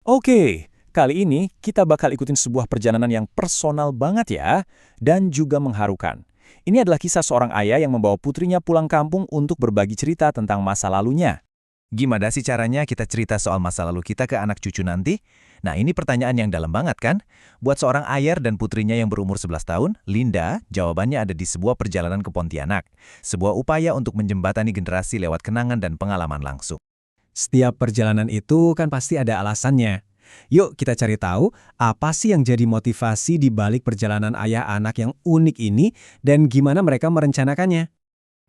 Oke, kali ini kita bakal ikutin sebuah perjalanan yang personal banget ya, dan juga mengharukan. Ini adalah kisah seorang ayah yang membawa putrinya pulang kampung untuk berbagi cerita tentang masa lalunya. Gimana sih caranya kita cerita soal masa lalu kita ke anak cucu nanti? Nah, ini pertanyaan yang dalam banget kan? Buat seorang ayah dan putrinya yang berumur 11 tahun, Linda, jawabannya ada di sebuah perjalanan ke Pontianak. Sebuah upaya untuk menjembatani generasi lewat kenangan dan pengalaman langsung. Setiap perjalanan itu kan pasti ada alasannya. Yuk kita cari tahu apa sih yang jadi motivasi di balik perjalanan ayah anak yang unik ini dan gimana mereka merencanakannya.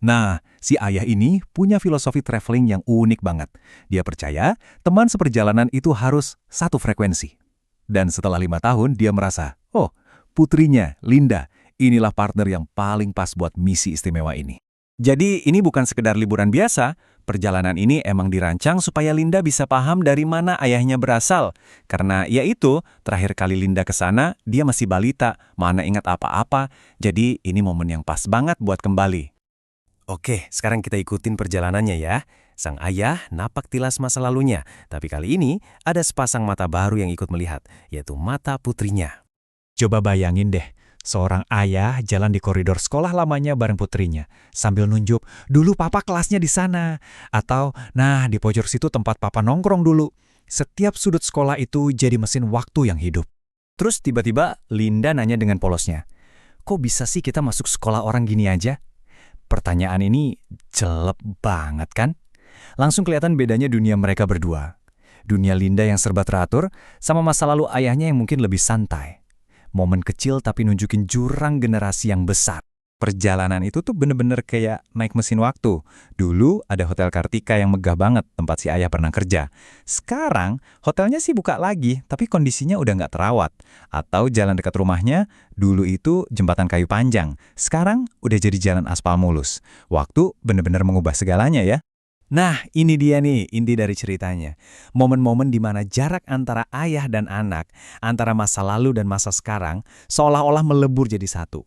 Nah, si ayah ini punya filosofi traveling yang unik banget. Dia percaya teman seperjalanan itu harus satu frekuensi. Dan setelah 5 tahun, dia merasa, oh, putrinya, Linda, inilah partner yang paling pas buat misi istimewa ini. Jadi ini bukan sekedar liburan biasa, perjalanan ini emang dirancang supaya Linda bisa paham dari mana ayahnya berasal. Karena ya itu, terakhir kali Linda ke sana, dia masih balita, mana ingat apa-apa, jadi ini momen yang pas banget buat kembali. Oke, sekarang kita ikutin perjalanannya ya. Sang ayah napak tilas masa lalunya, tapi kali ini ada sepasang mata baru yang ikut melihat, yaitu mata putrinya. Coba bayangin deh, seorang ayah jalan di koridor sekolah lamanya bareng putrinya, sambil nunjuk, dulu papa kelasnya di sana. Atau, nah di pojok situ tempat papa nongkrong dulu. Setiap sudut sekolah itu jadi mesin waktu yang hidup. Terus tiba-tiba Linda nanya dengan polosnya, kok bisa sih kita masuk sekolah orang gini aja? Pertanyaan ini jelek banget kan? Langsung kelihatan bedanya dunia mereka berdua. Dunia Linda yang serba teratur, sama masa lalu ayahnya yang mungkin lebih santai. Momen kecil tapi nunjukin jurang generasi yang besar. Perjalanan itu tuh bener-bener kayak naik mesin waktu. Dulu ada Hotel Kartika yang megah banget, tempat si ayah pernah kerja. Sekarang, hotelnya sih buka lagi, tapi kondisinya udah nggak terawat. Atau jalan dekat rumahnya, dulu itu jembatan kayu panjang. Sekarang udah jadi jalan aspal mulus. Waktu bener-bener mengubah segalanya ya. Nah, ini dia nih inti dari ceritanya. Momen-momen di mana jarak antara ayah dan anak, antara masa lalu dan masa sekarang, seolah-olah melebur jadi satu.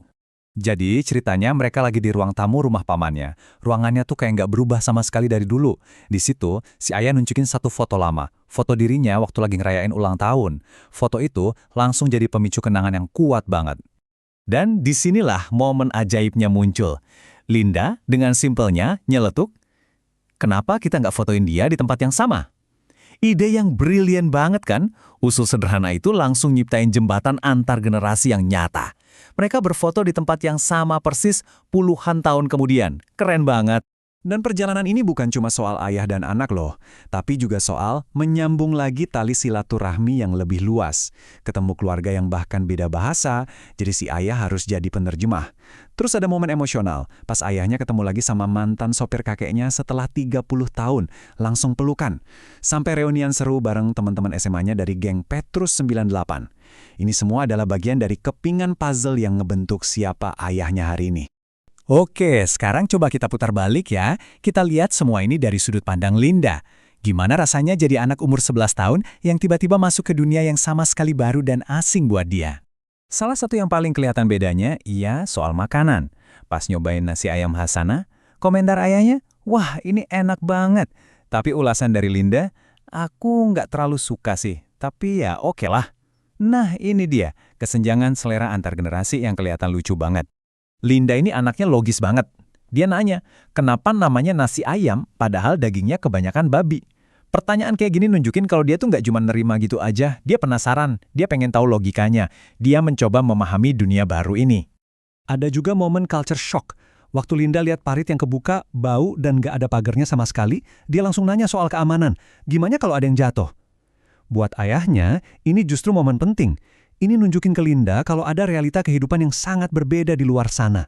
Jadi ceritanya mereka lagi di ruang tamu rumah pamannya. Ruangannya tuh kayak nggak berubah sama sekali dari dulu. Di situ, si ayah nunjukin satu foto lama. Foto dirinya waktu lagi ngerayain ulang tahun. Foto itu langsung jadi pemicu kenangan yang kuat banget. Dan disinilah momen ajaibnya muncul. Linda dengan simpelnya nyeletuk, kenapa kita nggak fotoin dia di tempat yang sama? Ide yang brilian banget kan? Usul sederhana itu langsung nyiptain jembatan antar generasi yang nyata. Mereka berfoto di tempat yang sama persis puluhan tahun kemudian. Keren banget. Dan perjalanan ini bukan cuma soal ayah dan anak loh, tapi juga soal menyambung lagi tali silaturahmi yang lebih luas. Ketemu keluarga yang bahkan beda bahasa, jadi si ayah harus jadi penerjemah. Terus ada momen emosional, pas ayahnya ketemu lagi sama mantan sopir kakeknya setelah 30 tahun, langsung pelukan. Sampai reunian seru bareng teman-teman SMA-nya dari geng Petrus 98. Ini semua adalah bagian dari kepingan puzzle yang ngebentuk siapa ayahnya hari ini. Oke, sekarang coba kita putar balik ya. Kita lihat semua ini dari sudut pandang Linda. Gimana rasanya jadi anak umur 11 tahun yang tiba-tiba masuk ke dunia yang sama sekali baru dan asing buat dia? Salah satu yang paling kelihatan bedanya, iya soal makanan. Pas nyobain nasi ayam Hasana, komentar ayahnya, wah ini enak banget. Tapi ulasan dari Linda, aku nggak terlalu suka sih, tapi ya oke lah. Nah ini dia, kesenjangan selera antar generasi yang kelihatan lucu banget. Linda ini anaknya logis banget. Dia nanya, kenapa namanya nasi ayam padahal dagingnya kebanyakan babi? Pertanyaan kayak gini nunjukin kalau dia tuh nggak cuma nerima gitu aja. Dia penasaran, dia pengen tahu logikanya. Dia mencoba memahami dunia baru ini. Ada juga momen culture shock. Waktu Linda lihat parit yang kebuka, bau, dan nggak ada pagarnya sama sekali, dia langsung nanya soal keamanan. Gimana kalau ada yang jatuh? Buat ayahnya, ini justru momen penting. Ini nunjukin ke Linda kalau ada realita kehidupan yang sangat berbeda di luar sana.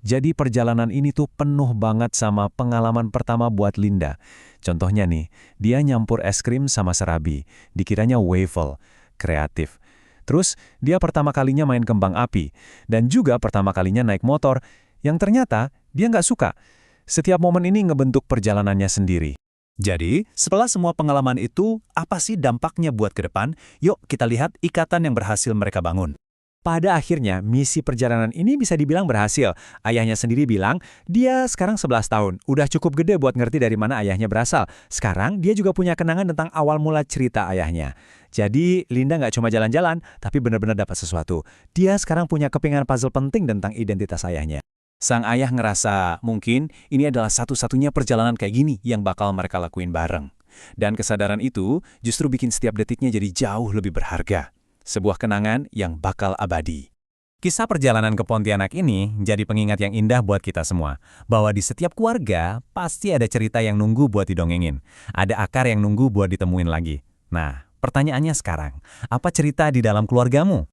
Jadi perjalanan ini tuh penuh banget sama pengalaman pertama buat Linda. Contohnya nih, dia nyampur es krim sama serabi. Dikiranya waffle, kreatif. Terus dia pertama kalinya main kembang api. Dan juga pertama kalinya naik motor, yang ternyata dia nggak suka. Setiap momen ini ngebentuk perjalanannya sendiri. Jadi, setelah semua pengalaman itu, apa sih dampaknya buat ke depan? Yuk kita lihat ikatan yang berhasil mereka bangun. Pada akhirnya, misi perjalanan ini bisa dibilang berhasil. Ayahnya sendiri bilang, dia sekarang 11 tahun, udah cukup gede buat ngerti dari mana ayahnya berasal. Sekarang, dia juga punya kenangan tentang awal mula cerita ayahnya. Jadi, Linda nggak cuma jalan-jalan, tapi benar-benar dapat sesuatu. Dia sekarang punya kepingan puzzle penting tentang identitas ayahnya. Sang ayah ngerasa mungkin ini adalah satu-satunya perjalanan kayak gini yang bakal mereka lakuin bareng. Dan kesadaran itu justru bikin setiap detiknya jadi jauh lebih berharga. Sebuah kenangan yang bakal abadi. Kisah perjalanan ke Pontianak ini jadi pengingat yang indah buat kita semua. Bahwa di setiap keluarga pasti ada cerita yang nunggu buat didongengin. Ada akar yang nunggu buat ditemuin lagi. Nah, pertanyaannya sekarang, apa cerita di dalam keluargamu?